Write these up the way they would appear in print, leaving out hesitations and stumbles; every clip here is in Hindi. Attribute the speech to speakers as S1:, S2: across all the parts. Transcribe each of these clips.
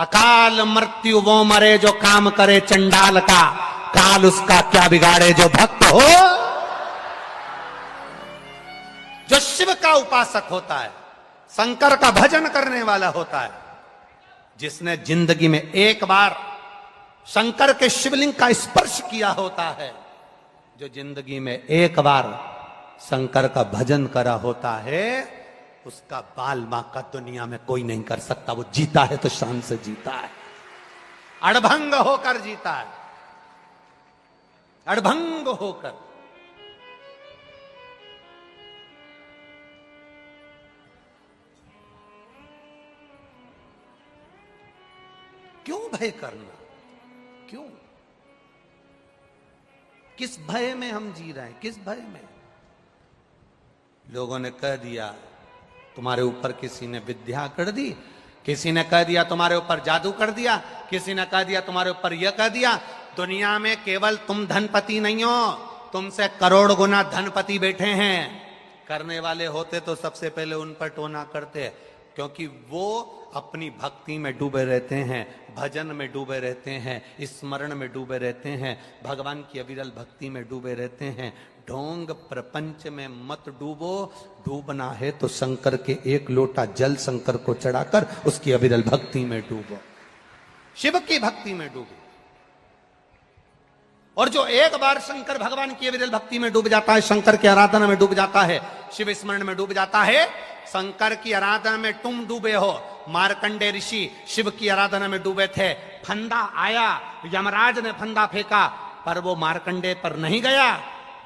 S1: अकाल मृत्यु वो मरे जो काम करे चंडाल का, काल उसका क्या बिगाड़े जो भक्त हो। जो शिव का उपासक होता है, शंकर का भजन करने वाला होता है, जिसने जिंदगी में एक बार शंकर के शिवलिंग का स्पर्श किया होता है, जो जिंदगी में एक बार शंकर का भजन करा होता है, उसका बाल मां का दुनिया में कोई नहीं कर सकता। वो जीता है तो शान से जीता है, अड़भंग होकर जीता है, अड़भंग होकर। क्यों भय करना, क्यों, किस भय में हम जी रहे हैं, किस भय में। लोगों ने कह दिया तुम्हारे ऊपर किसी ने विद्या कर दी, किसी ने कह दिया तुम्हारे ऊपर जादू कर दिया, किसी ने कह दिया तुम्हारे ऊपर यह कह दिया। दुनिया में केवल तुम धनपति नहीं हो, तुमसे करोड़ गुना धनपति बैठे हैं। करने वाले होते तो सबसे पहले उन पर टोना करते, क्योंकि वो अपनी भक्ति में डूबे रहते हैं, भजन में डूबे रहते हैं, स्मरण में डूबे रहते हैं, भगवान की अविरल भक्ति में डूबे रहते हैं। ढोंग प्रपंच में मत डूबो, डूबना है तो शंकर के एक लोटा जल शंकर को चढ़ाकर उसकी अविरल भक्ति में डूबो, शिव की भक्ति में डूबो। और जो एक बार शंकर भगवान की अविरल भक्ति में डूब जाता है, शंकर की आराधना में डूब जाता है, शिव स्मरण में डूब जाता है। शंकर की आराधना में तुम डूबे हो, मार्कंडे ऋषि शिव की आराधना में डूबे थे। फंदा आया, यमराज ने फंदा फेंका, पर वो मार्कंडे पर नहीं गया,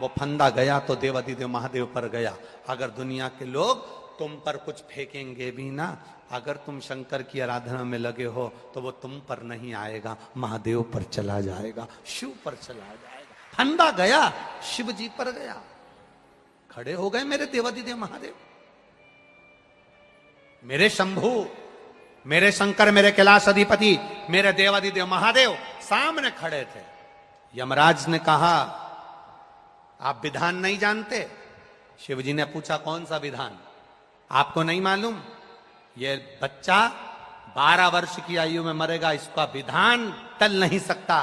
S1: वो फंदा गया तो देवाधिदेव महादेव पर गया। अगर दुनिया के लोग तुम पर कुछ फेंकेंगे भी ना, अगर तुम शंकर की आराधना में लगे हो तो वो तुम पर नहीं आएगा, महादेव पर चला जाएगा, शिव पर चला जाएगा। फंदा गया, शिव जी पर गया, खड़े हो गए मेरे देवाधिदेव महादेव, मेरे शंभु, मेरे शंकर, मेरे कैलाश अधिपति, मेरे देवाधिदेव महादेव सामने खड़े थे। यमराज ने कहा आप विधान नहीं जानते। शिव जी ने पूछा कौन सा विधान, आपको नहीं मालूम? ये बच्चा 12 वर्ष की आयु में मरेगा, इसका विधान टल नहीं सकता,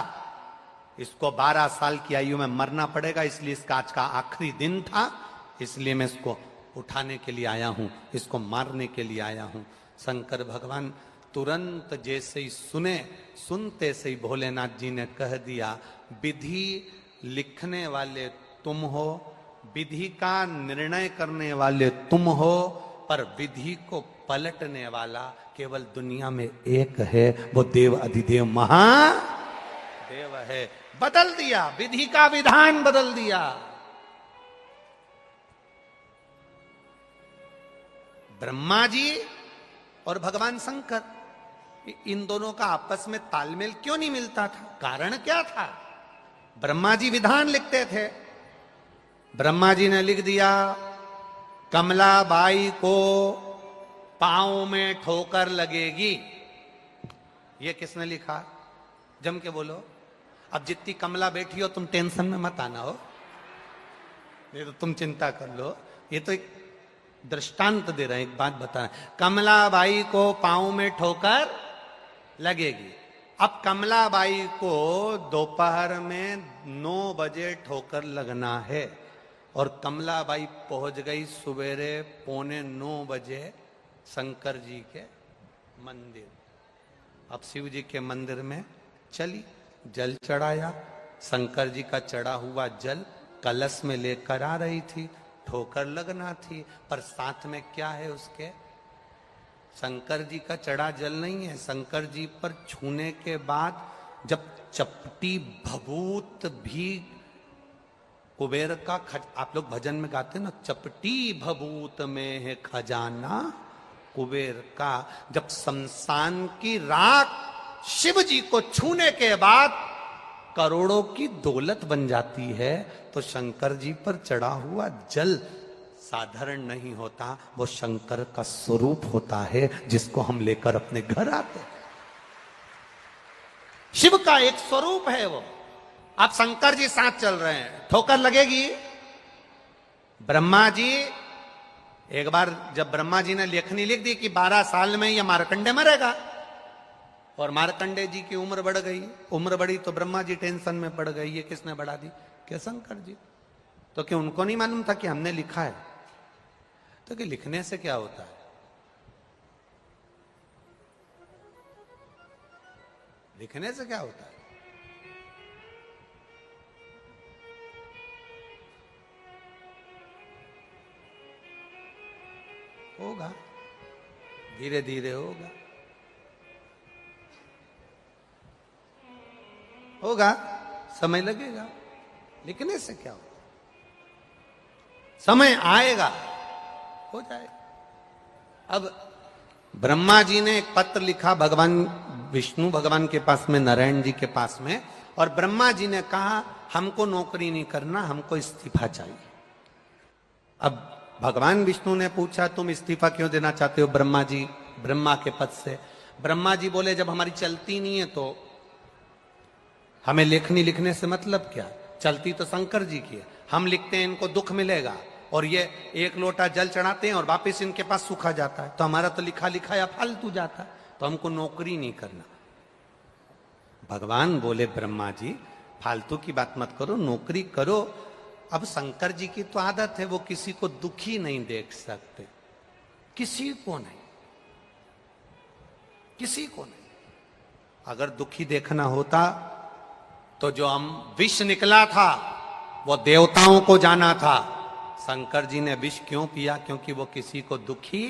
S1: इसको 12 साल की आयु में मरना पड़ेगा, इसलिए इसका आज का आखिरी दिन था, इसलिए मैं इसको उठाने के लिए आया हूं, इसको मारने के लिए आया हूं। शंकर भगवान तुरंत जैसे ही सुनते से ही भोलेनाथ जी ने कह दिया विधि लिखने वाले तुम हो, विधि का निर्णय करने वाले तुम हो, पर विधि को पलटने वाला केवल दुनिया में एक है, वो देव अधिदेव महादेव है। बदल दिया, विधि का विधान बदल दिया। ब्रह्मा जी और भगवान शंकर, इन दोनों का आपस में तालमेल क्यों नहीं मिलता था? कारण क्या था? ब्रह्मा जी विधान लिखते थे, ब्रह्मा जी ने लिख दिया कमला बाई को पांव में ठोकर लगेगी। ये किसने लिखा? जम के बोलो। अब जितनी कमला बैठी हो तुम टेंशन में मत आना हो, ये तो तुम चिंता कर लो, ये तो एक दृष्टांत दे रहे हैं, एक बात बता रहे हैं। कमला बाई को पांव में ठोकर लगेगी। अब कमला बाई को दोपहर में 9 बजे ठोकर लगना है, और कमला बाई पहुंच गई सवेरे 8:45 बजे शंकर जी के मंदिर। अब शिव जी के मंदिर में चली, जल चढ़ाया, शंकर जी का चढ़ा हुआ जल कलश में लेकर आ रही थी, ठोकर लगना थी, पर साथ में क्या है उसके? शंकर जी का चढ़ा जल नहीं है। शंकर जी पर छूने के बाद जब चपटी भभूत भी कुबेर का आप लोग भजन में गाते हैं ना, चपटी भभूत में है खजाना कुबेर का, जब शमशान की राख शिव जी को छूने के बाद करोड़ों की दौलत बन जाती है, तो शंकर जी पर चढ़ा हुआ जल साधारण नहीं होता, वो शंकर का स्वरूप होता है, जिसको हम लेकर अपने घर आते हैं। शिव का एक स्वरूप है वो। अब शंकर जी साथ चल रहे हैं, ठोकर लगेगी। ब्रह्मा जी, एक बार जब ब्रह्मा जी ने लेखनी लिख दी कि 12 साल में यह मार्कंडे मरेगा, और मार्कंडेय जी की उम्र बढ़ गई, उम्र बढ़ी तो ब्रह्मा जी टेंशन में पड़ गई, ये किसने बढ़ा दी? क्या शंकर जी। तो क्या उनको नहीं मालूम था कि हमने लिखा है? तो कि लिखने से क्या होता है? लिखने से क्या होता है? होगा, धीरे धीरे होगा, होगा, समय लगेगा। लिखने से क्या होगा? समय आएगा, हो जाएगा। अब ब्रह्मा जी ने एक पत्र लिखा भगवान विष्णु भगवान के पास में, नारायण जी के पास में, और ब्रह्मा जी ने कहा हमको नौकरी नहीं करना, हमको इस्तीफा चाहिए। अब भगवान विष्णु ने पूछा तुम इस्तीफा क्यों देना चाहते हो ब्रह्मा जी, ब्रह्मा के पद से? ब्रह्मा जी बोले जब हमारी चलती नहीं है तो हमें लेखनी लिखने से मतलब क्या? चलती तो शंकर जी की है, हम लिखते हैं इनको दुख मिलेगा, और ये एक लोटा जल चढ़ाते हैं और वापस इनके पास सूखा जाता है, तो हमारा तो लिखा लिखा या फालतू जाता है, तो हमको नौकरी नहीं करना। भगवान बोले ब्रह्मा जी फालतू की बात मत करो, नौकरी करो। अब शंकर जी की तो आदत है, वो किसी को दुखी नहीं देख सकते, किसी को नहीं, किसी को नहीं। अगर दुखी देखना होता तो जो हम विष निकला था वो देवताओं को जाना था। शंकर जी ने विष क्यों पिया? क्योंकि वो किसी को दुखी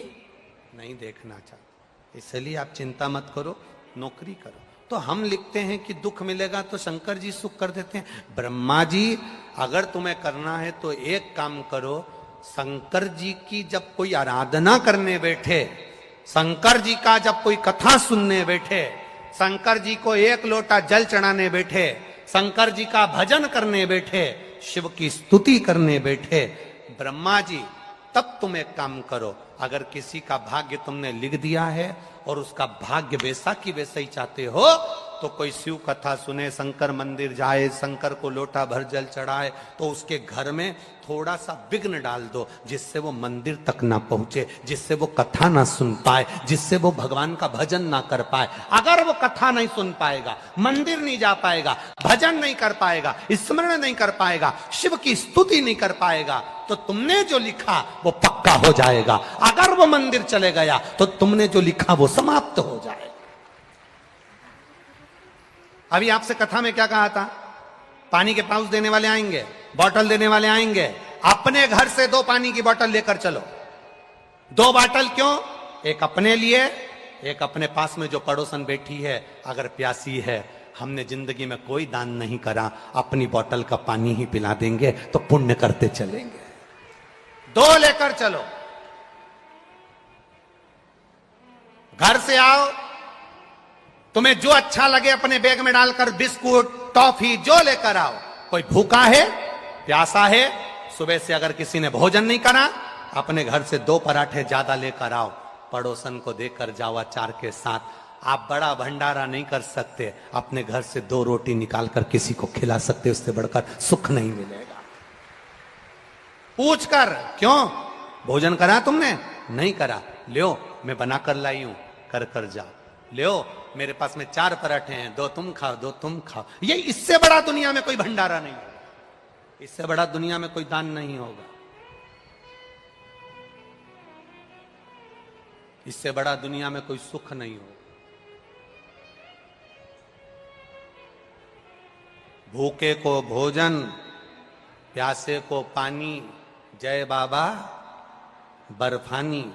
S1: नहीं देखना चाहते। इसलिए आप चिंता मत करो, नौकरी करो। तो हम लिखते हैं कि दुख मिलेगा तो शंकर जी सुख कर देते हैं। ब्रह्मा जी अगर तुम्हें करना है तो एक काम करो, शंकर जी की जब कोई आराधना करने बैठे, शंकर जी का जब कोई कथा सुनने बैठे, शंकर जी को एक लोटा जल चढ़ाने बैठे, शंकर जी का भजन करने बैठे, शिव की स्तुति करने बैठे, ब्रह्मा जी तब तुम एक काम करो, अगर किसी का भाग्य तुमने लिख दिया है और उसका भाग्य वैसा की वैसा ही चाहते हो, तो कोई शिव कथा सुने, शंकर मंदिर जाए, शंकर को लोटा भर जल चढ़ाए, तो उसके घर में थोड़ा सा विघ्न डाल दो, जिससे वो मंदिर तक ना पहुंचे, जिससे वो कथा ना सुन पाए, जिससे वो भगवान का भजन ना कर पाए। अगर वो कथा नहीं सुन पाएगा, मंदिर नहीं जा पाएगा, भजन नहीं कर पाएगा, स्मरण नहीं कर पाएगा, शिव की स्तुति नहीं कर पाएगा, तो तुमने जो लिखा वो पक्का हो जाएगा। अगर वो मंदिर चले गया तो तुमने जो लिखा वो समाप्त हो जाएगा। अभी आपसे कथा में क्या कहा था? पानी के पाउच देने वाले आएंगे, बॉटल देने वाले आएंगे, अपने घर से 2 पानी की बोतल लेकर चलो। 2 बोतल क्यों? एक अपने लिए, एक अपने पास में जो पड़ोसन बैठी है, अगर प्यासी है, हमने जिंदगी में कोई दान नहीं करा, अपनी बोतल का पानी ही पिला देंगे तो पुण्य करते चलेंगे। 2 लेकर चलो। घर से आओ, तुम्हें जो अच्छा लगे अपने बैग में डालकर बिस्कुट, टॉफी जो लेकर आओ। कोई भूखा है, प्यासा है, सुबह से अगर किसी ने भोजन नहीं करा, अपने घर से 2 पराठे ज्यादा लेकर आओ, पड़ोसन को देकर जाओ अचार के साथ। आप बड़ा भंडारा नहीं कर सकते, अपने घर से 2 रोटी निकाल कर किसी को खिला सकते, उससे बढ़कर सुख नहीं मिलेगा। पूछ कर, क्यों भोजन करा तुमने? नहीं करा, लियो मैं बनाकर लाई हूं, कर कर जाओ। लियो मेरे पास में 4 पराठे हैं, 2 तुम खाओ, 2 तुम खाओ। ये इससे बड़ा दुनिया में कोई भंडारा नहीं होगा, इससे बड़ा दुनिया में कोई दान नहीं होगा, इससे बड़ा दुनिया में कोई सुख नहीं होगा। भूखे को भोजन, प्यासे को पानी, जय बाबा बर्फानी।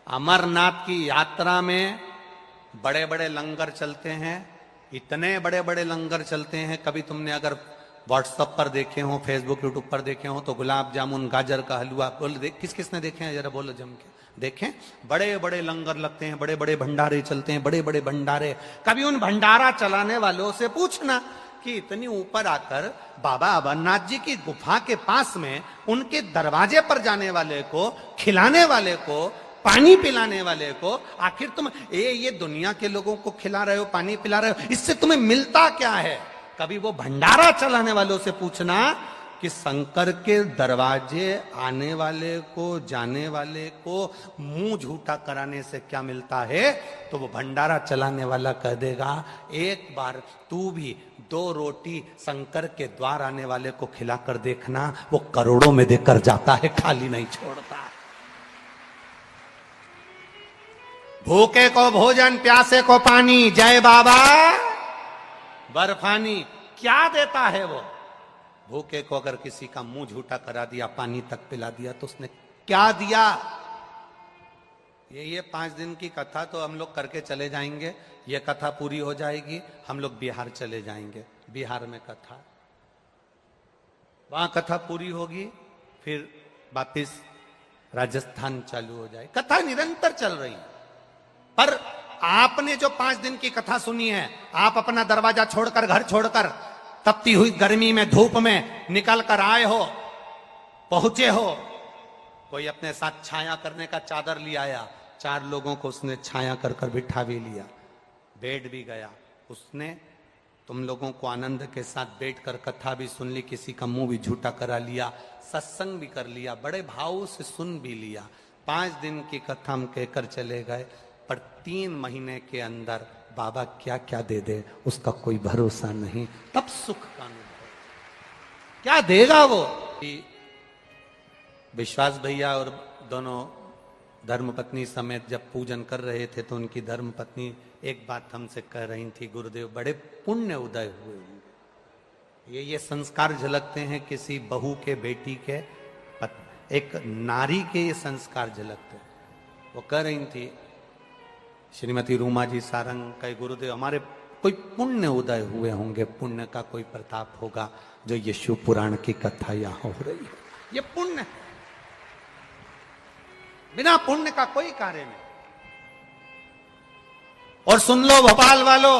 S1: अमरनाथ की यात्रा में बड़े बड़े लंगर चलते हैं, इतने बड़े बड़े लंगर चलते हैं। कभी तुमने अगर व्हाट्सएप पर देखे हो, फेसबुक यूट्यूब पर देखे हो, तो गुलाब जामुन, गाजर का हलवा, बोल किस किसने देखे हैं? जरा बोलो जम के देखें। बड़े बड़े लंगर लगते हैं, बड़े बड़े भंडारे चलते हैं, बड़े बड़े भंडारे। कभी उन भंडारा चलाने वालों से पूछना कि इतनी ऊपर आकर बाबा अमरनाथ जी की गुफा के पास में उनके दरवाजे पर जाने वाले को, खिलाने वाले को, पानी पिलाने वाले को, आखिर तुम ये दुनिया के लोगों को खिला रहे हो, पानी पिला रहे हो, इससे तुम्हें मिलता क्या है? कभी वो भंडारा चलाने वालों से पूछना कि शंकर के दरवाजे आने वाले को, जाने वाले को मुंह झूठा कराने से क्या मिलता है, तो वो भंडारा चलाने वाला कह देगा, एक बार तू भी 2 रोटी शंकर के द्वार आने वाले को खिलाकर देखना, वो करोड़ों में देकर जाता है, खाली नहीं छोड़ता। भूखे को भोजन, प्यासे को पानी, जय बाबा बर्फानी। क्या देता है वो? भूखे को अगर किसी का मुंह झूठा करा दिया, पानी तक पिला दिया, तो उसने क्या दिया? ये 5 दिन की कथा तो हम लोग करके चले जाएंगे, ये कथा पूरी हो जाएगी, हम लोग बिहार चले जाएंगे। बिहार में कथा, वहां कथा पूरी होगी, फिर वापिस राजस्थान चालू हो जाए। कथा निरंतर चल रही है। पर आपने जो 5 दिन की कथा सुनी है, आप अपना दरवाजा छोड़कर, घर छोड़कर, तपती हुई गर्मी में, धूप में निकल कर आए हो, पहुंचे हो, कोई अपने साथ छाया करने का चादर ले आया, 4 लोगों को उसने छाया कर कर बिठा भी लिया, बैठ भी गया, उसने तुम लोगों को आनंद के साथ बैठकर कथा भी सुन ली, किसी का मुंह भी झूठा करा लिया, सत्संग भी कर लिया, बड़े भाव से सुन भी लिया। 5 दिन की कथा हम कहकर चले गए, पर 3 महीने के अंदर बाबा क्या क्या दे दे उसका कोई भरोसा नहीं। तब सुख का अनुभव क्या देगा वो। विश्वास भैया और दोनों धर्मपत्नी समेत जब पूजन कर रहे थे, तो उनकी धर्मपत्नी एक बात हमसे कह रही थी, गुरुदेव बड़े पुण्य उदय हुए। ये संस्कार झलकते हैं किसी बहू के, बेटी के, एक नारी के ये संस्कार झलकते हैं। वो कह रही थी श्रीमती रूमा जी सारंग, कहे गुरुदेव हमारे कोई पुण्य उदय हुए होंगे, पुण्य का कोई प्रताप होगा जो यीशु पुराण की कथा यहां हो रही है। ये पुण्य है, बिना पुण्य का कोई कार्य नहीं। और सुन लो भोपाल वालों,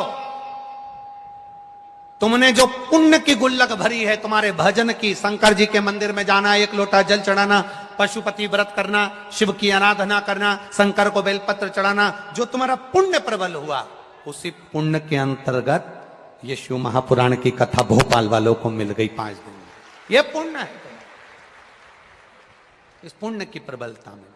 S1: तुमने जो पुण्य की गुल्लक भरी है, तुम्हारे भजन की, शंकर जी के मंदिर में जाना, 1 लोटा जल चढ़ाना, पशुपति व्रत करना, शिव की आराधना करना, शंकर को बेलपत्र चढ़ाना, जो तुम्हारा पुण्य प्रबल हुआ, उसी पुण्य के अंतर्गत यीशु महापुराण की कथा भोपाल वालों को मिल गई 5 दिन में। यह पुण्य है। इस पुण्य की प्रबलता में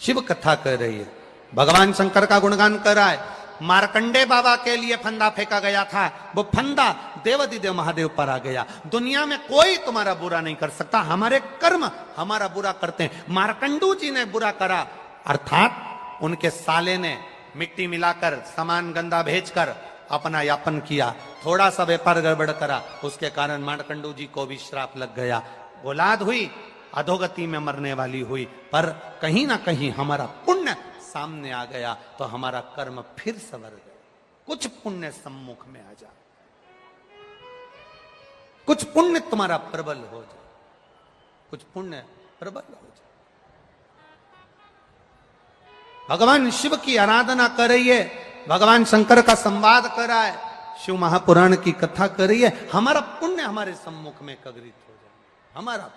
S1: शिव कथा कह रही है, भगवान शंकर का गुणगान कर रहा है। मार्कंडे बाबा के लिए फंदा फेंका गया था, वो फंदा देवाधिदेव महादेव पर आ गया। दुनिया में कोई तुम्हारा बुरा नहीं कर सकता, हमारे कर्म हमारा बुरा करते हैं। मार्कंडू जी ने बुरा करा, अर्थात उनके साले ने मिट्टी मिलाकर, सामान गंदा भेजकर अपना यापन किया, थोड़ा सा व्यापार गड़बड़ करा, उसके कारण मार्कंडू जी को भी श्राप लग गया, औलाद हुई, अधोगति में मरने वाली हुई। पर कहीं ना कहीं हमारा पुण्य सामने आ गया, तो हमारा कर्म फिर संवर गया। कुछ पुण्य सम्मुख में आ जाए, कुछ पुण्य तुम्हारा प्रबल हो जाए, कुछ पुण्य प्रबल हो जाए। भगवान शिव की आराधना कर रही है, भगवान शंकर का संवाद कर रहा है, शिव महापुराण की कथा कर रही है, हमारा पुण्य हमारे सम्मुख में कगरित हो जाए। हमारा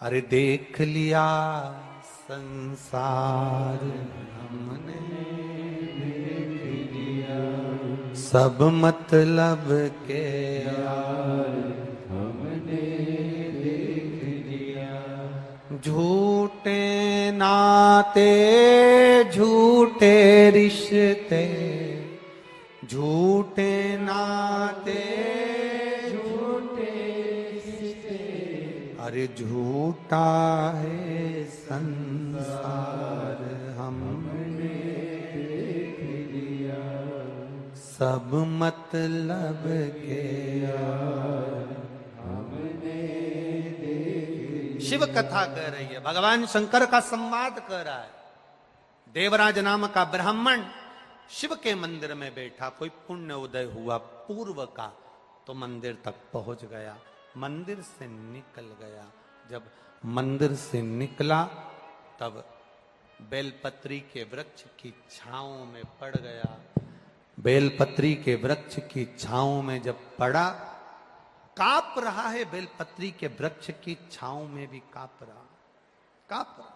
S1: अरे देख लिया संसार हमने, देख लिया सब मतलब के यार हमने, देख लिया झूठे नाते, झूठे रिश्ते, झूठे नाते, अरे झूठा है संसार हमने देख लिया, सब मतलब के यार हमने देख लिया। शिव कथा कह रही है, भगवान शंकर का संवाद कर रहा है। देवराज नाम का ब्राह्मण शिव के मंदिर में बैठा, कोई पुण्य उदय हुआ पूर्व का, तो मंदिर तक पहुंच गया, मंदिर से निकल गया। जब मंदिर से निकला तब बेलपत्री के वृक्ष की छांव में पड़ गया। बेलपत्री के वृक्ष की छांव में जब पड़ा, कांप रहा है, बेलपत्री के वृक्ष की छांव में भी कांप रहा, कांप रहा।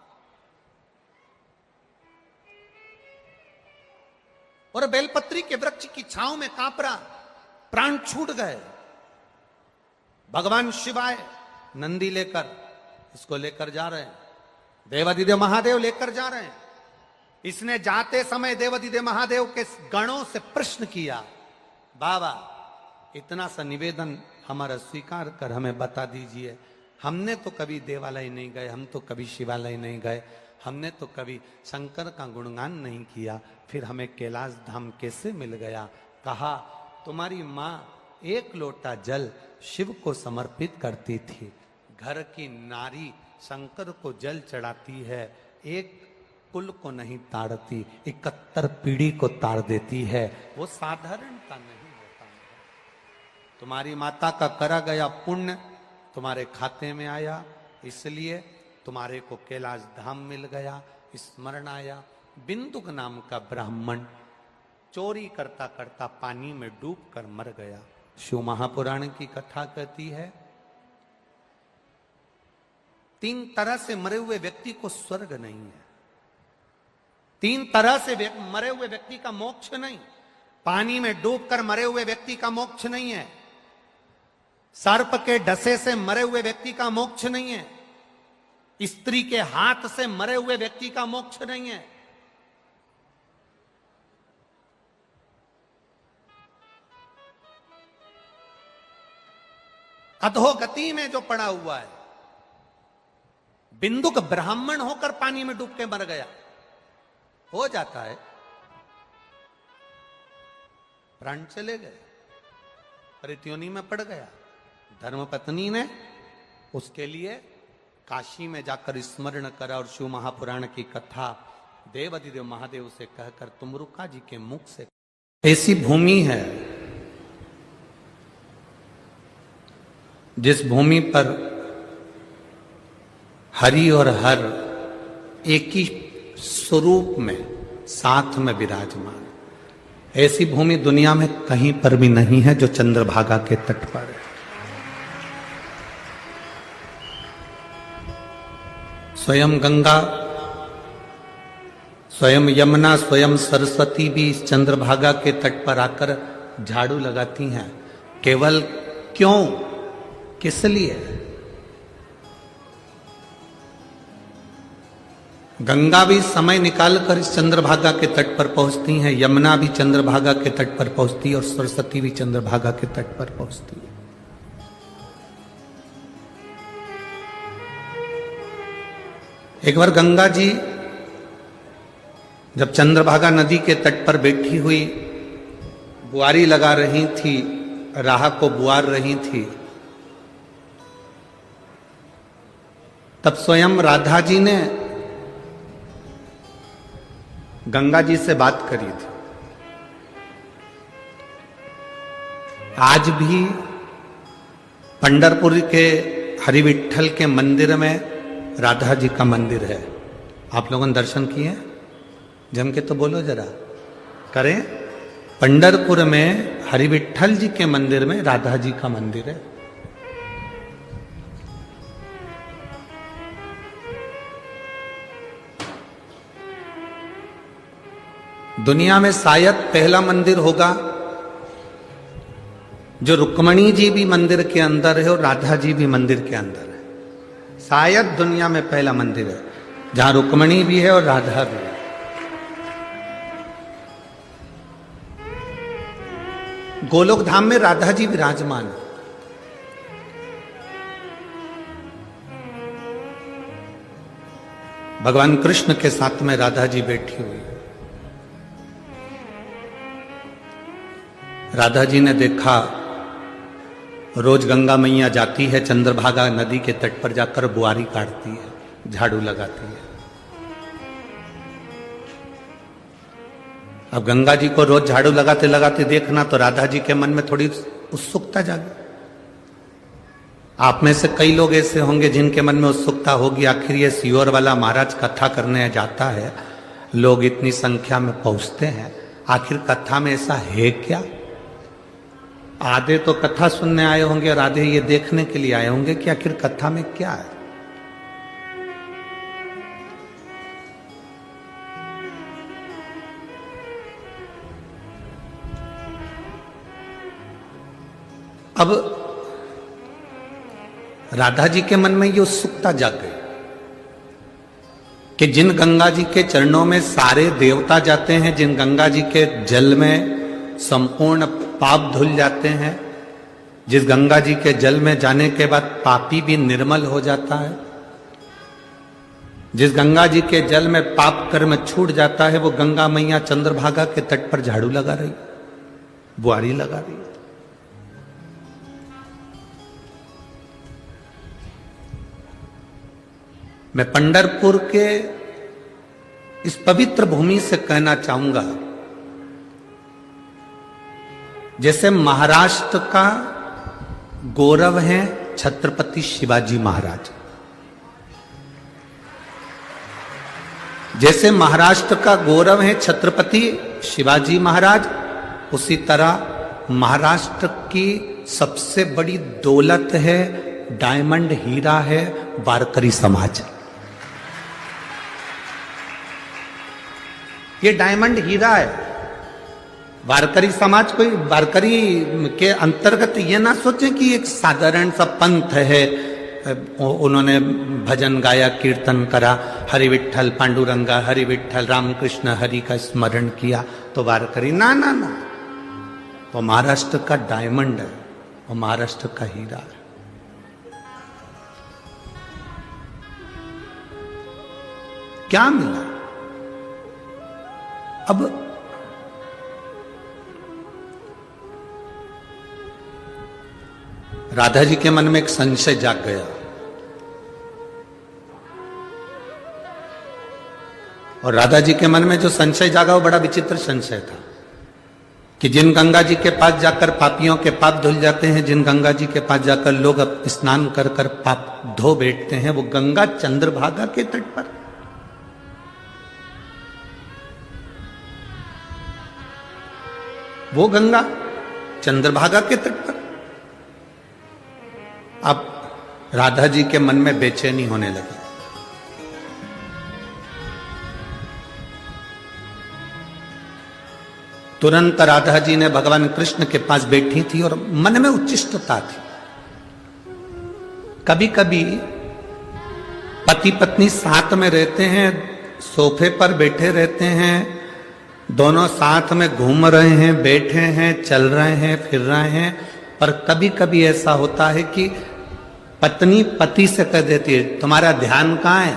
S1: और बेलपत्री के वृक्ष की छांव में कांप रहा, प्राण छूट गए। भगवान शिव आए नंदी लेकर, इसको लेकर जा रहे हैं, देवादिदेव महादेव लेकर जा रहे हैं। इसने जाते समय देवादिदेव महादेव के गणों से प्रश्न किया, बाबा इतना सा निवेदन हमारा स्वीकार कर हमें बता दीजिए, हमने तो कभी देवालय नहीं गए, हम तो कभी शिवालय नहीं गए, हमने तो कभी शंकर का गुणगान नहीं किया, फिर हमें कैलाश धाम कैसे मिल गया? कहा, तुम्हारी माँ एक लोटा जल शिव को समर्पित करती थी, घर की नारी शंकर को जल चढ़ाती है, एक कुल को नहीं ताड़ती, 71 पीढ़ी को ताड़ देती है, वो साधारण का नहीं होता है। तुम्हारी माता का करा गया पुण्य तुम्हारे खाते में आया, इसलिए तुम्हारे को कैलाश धाम मिल गया, स्मरण आया। बिंदुक नाम का ब्राह्मण चोरी करता करता पानी में डूब कर मर गया। शिव महापुराण की कथा कहती है 3 तरह से मरे हुए व्यक्ति को स्वर्ग नहीं है, 3 तरह से मरे हुए व्यक्ति का मोक्ष नहीं। पानी में डूबकर मरे हुए व्यक्ति का मोक्ष नहीं है, सर्प के डसे से मरे हुए व्यक्ति का मोक्ष नहीं है, स्त्री के हाथ से मरे हुए व्यक्ति का मोक्ष नहीं है। अधोगति में जो पड़ा हुआ है, बिंदुक ब्राह्मण होकर पानी में डूब के मर गया, हो जाता है, प्राण चले गए, परित्योनी में पड़ गया। धर्मपत्नी ने उसके लिए काशी में जाकर स्मरण करा और शिव महापुराण की कथा देवादिदेव महादेव से कहकर तुमरुका जी के मुख से। ऐसी भूमि है जिस भूमि पर हरि और हर एक ही स्वरूप में साथ में विराजमान, ऐसी भूमि दुनिया में कहीं पर भी नहीं है जो चंद्रभागा के तट पर है। स्वयं गंगा, स्वयं यमुना, स्वयं सरस्वती भी इस चंद्रभागा के तट पर आकर झाड़ू लगाती हैं। केवल क्यों, किस लिए? गंगा भी समय निकालकर इस चंद्रभागा के तट पर पहुंचती हैं, यमुना भी चंद्रभागा के तट पर पहुंचती है और सरस्वती भी चंद्रभागा के तट पर पहुंचती है। एक बार गंगा जी जब चंद्रभागा नदी के तट पर बैठी हुई बुआरी लगा रही थी, राह को बुआर रही थी, तब स्वयं राधा जी ने गंगा जी से बात करी थी। आज भी पंढरपुर के हरिविठल के मंदिर में राधा जी का मंदिर है। आप लोगों ने दर्शन किए? जम के तो बोलो जरा, करें। पंढरपुर में हरिविठल जी के मंदिर में राधा जी का मंदिर है। दुनिया में शायद पहला मंदिर होगा जो रुक्मणी जी भी मंदिर के अंदर है और राधा जी भी मंदिर के अंदर है। शायद दुनिया में पहला मंदिर है जहां रुक्मणी भी है और राधा भी है। गोलोक धाम में राधा जी विराजमान है। भगवान कृष्ण के साथ में राधा जी बैठी हुई है। राधा जी ने देखा रोज गंगा मैया जाती है चंद्रभागा नदी के तट पर जाकर बुआरी काटती है, झाड़ू लगाती है। अब गंगा जी को रोज झाड़ू लगाते लगाते देखना तो राधा जी के मन में थोड़ी उत्सुकता जागी। आप में से कई लोग ऐसे होंगे जिनके मन में उत्सुकता होगी, आखिर ये सियोर वाला महाराज कथा करने जाता है, लोग इतनी संख्या में पहुंचते हैं, आखिर कथा में ऐसा है क्या? आधे तो कथा सुनने आए होंगे और आधे ये देखने के लिए आए होंगे कि आखिर कथा में क्या है। अब राधा जी के मन में ये उत्सुकता जाग गई कि जिन गंगा जी के चरणों में सारे देवता जाते हैं, जिन गंगा जी के जल में संपूर्ण पाप धुल जाते हैं, जिस गंगा जी के जल में जाने के बाद पापी भी निर्मल हो जाता है, जिस गंगा जी के जल में पाप कर्म छूट जाता है, वो गंगा मैया चंद्रभागा के तट पर झाड़ू लगा रही, बुआरी लगा रही। मैं पंढरपुर के इस पवित्र भूमि से कहना चाहूंगा, जैसे महाराष्ट्र का गौरव है छत्रपति शिवाजी महाराज, जैसे महाराष्ट्र का गौरव है छत्रपति शिवाजी महाराज, उसी तरह महाराष्ट्र की सबसे बड़ी दौलत है, डायमंड हीरा है वारकरी समाज। ये डायमंड हीरा है वारकरी समाज। कोई वारकरी के अंतर्गत ये ना सोचे कि एक साधारण सा पंथ है, उन्होंने भजन गाया, कीर्तन करा, हरि विठ्ठल पांडुरंगा, हरि विठ्ठल रामकृष्ण हरि का स्मरण किया तो वारकरी। ना ना ना, वो महाराष्ट्र का डायमंड है, वो महाराष्ट्र का हीरा है। क्या मिला? अब राधा जी के मन में एक संशय जाग गया, और राधा जी के मन में जो संशय जागा वो बड़ा विचित्र संशय था कि जिन गंगा जी के पास जाकर पापियों के पाप धुल जाते हैं, जिन गंगा जी के पास जाकर लोग स्नान कर कर पाप धो बैठते हैं, वो गंगा चंद्रभागा के तट पर। वो गंगा चंद्रभागा के तट पर। अब राधा जी के मन में बेचैनी होने लगी। तुरंत राधा जी ने भगवान कृष्ण के पास बैठी थी और मन में उच्चिष्टता थी। कभी कभी पति पत्नी साथ में रहते हैं, सोफे पर बैठे रहते हैं, दोनों साथ में घूम रहे हैं, बैठे हैं, चल रहे हैं, फिर रहे हैं, पर कभी कभी ऐसा होता है कि पत्नी पति से कह देती है तुम्हारा ध्यान कहां है।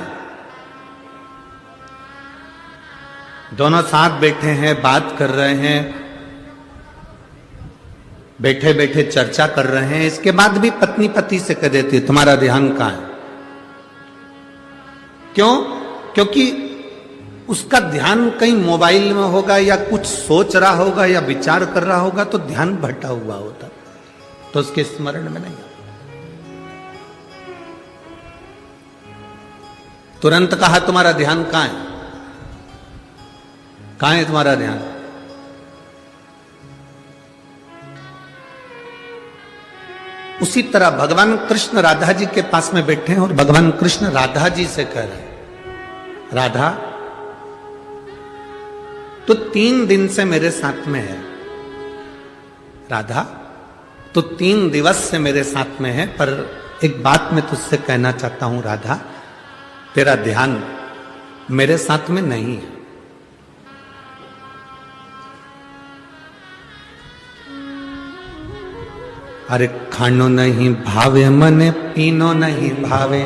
S1: दोनों साथ बैठे हैं, बात कर रहे हैं, बैठे बैठे चर्चा कर रहे हैं, इसके बाद भी पत्नी पति से कह देती है तुम्हारा ध्यान कहां है। क्यों? क्योंकि उसका ध्यान कहीं मोबाइल में होगा या कुछ सोच रहा होगा या विचार कर रहा होगा, तो ध्यान भटका हुआ होता, तो उसके स्मरण में नहीं। तुरंत कहा तुम्हारा ध्यान कहां है, कहां है तुम्हारा ध्यान। उसी तरह भगवान कृष्ण राधा जी के पास में बैठे हैं और भगवान कृष्ण राधा जी से कह रहे हैं राधा तो 3 दिन से मेरे साथ में है, राधा तो 3 दिवस से मेरे साथ में है, पर एक बात मैं तुझसे कहना चाहता हूं राधा, तेरा ध्यान मेरे साथ में नहीं है। अरे खानो नहीं भावे मन, पीनो नहीं भावे,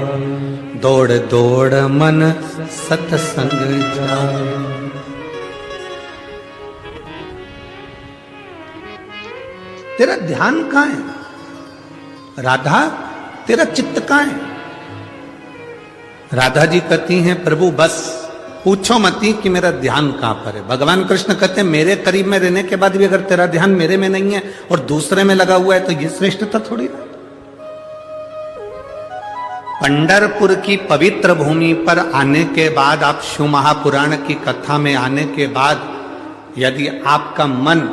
S1: दौड़ दौड़ मन सत्संग जावे। तेरा ध्यान कहां है राधा, तेरा चित्त कहां है। राधा जी कहती हैं प्रभु बस पूछो मती कि मेरा ध्यान कहां पर है। भगवान कृष्ण कहते हैं मेरे करीब में रहने के बाद भी अगर तेरा ध्यान मेरे में नहीं है और दूसरे में लगा हुआ है तो ये श्रेष्ठता थोड़ी ना। पंढरपुर की पवित्र भूमि पर आने के बाद, आप शिव महापुराण की कथा में आने के बाद, यदि आपका मन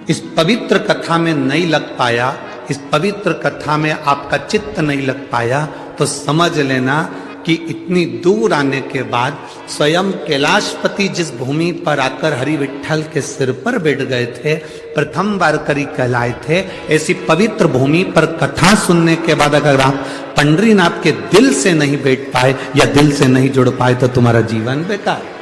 S1: इस पवित्र कथा में नहीं लग पाया, इस पवित्र कथा में आपका चित्त नहीं लग पाया, तो समझ लेना कि इतनी दूर आने के बाद स्वयं कैलाशपति जिस भूमि पर आकर हरि विठल के सिर पर बैठ गए थे, प्रथम वारकरी कहलाए थे, ऐसी पवित्र भूमि पर कथा सुनने के बाद अगर आप पंडरीनाथ के दिल से नहीं बैठ पाए या दिल से नहीं जुड़ पाए तो तुम्हारा जीवन बेकार।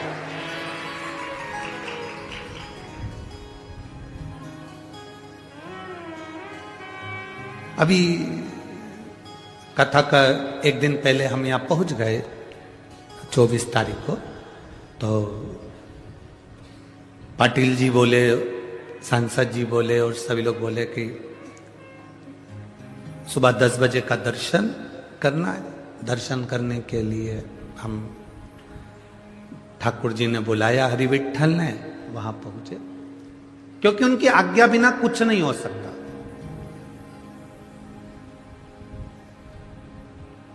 S1: अभी कथा का एक दिन पहले हम यहाँ पहुंच गए 24 तारीख को, तो पाटिल जी बोले, सांसद जी बोले और सभी लोग बोले कि सुबह 10 बजे का दर्शन करना है। दर्शन करने के लिए हम ठाकुर जी ने बुलाया, हरि विठल ने, वहां पहुंचे, क्योंकि उनकी आज्ञा बिना कुछ नहीं हो सकता।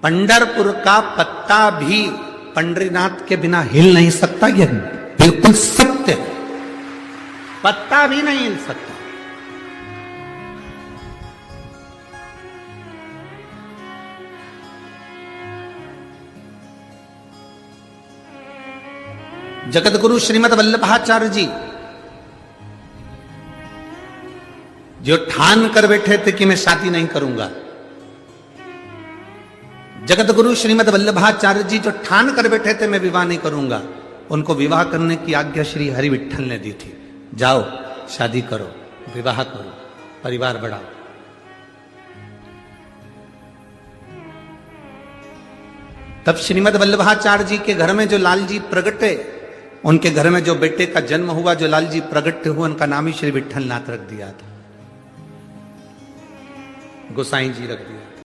S1: पंढरपुर का पत्ता भी पंडरीनाथ के बिना हिल नहीं सकता, यह बिल्कुल सत्य है। पत्ता भी नहीं हिल सकता। जगत गुरु श्रीमद वल्लभाचार्य जी जो ठान कर बैठे थे कि मैं शादी नहीं करूंगा, जगत गुरु श्रीमद वल्लभाचार्य जी जो ठान कर बैठे थे मैं विवाह नहीं करूंगा, उनको विवाह करने की आज्ञा श्री हरि विठल ने दी थी। जाओ शादी करो, विवाह करो, परिवार बढ़ाओ। तब श्रीमद वल्लभाचार्य जी के घर में जो लाल जी प्रगटे, उनके घर में जो बेटे का जन्म हुआ, जो लाल जी प्रगट हुआ, उनका नाम ही श्री विठल नाथ रख दिया था, गोसाई जी रख दिया।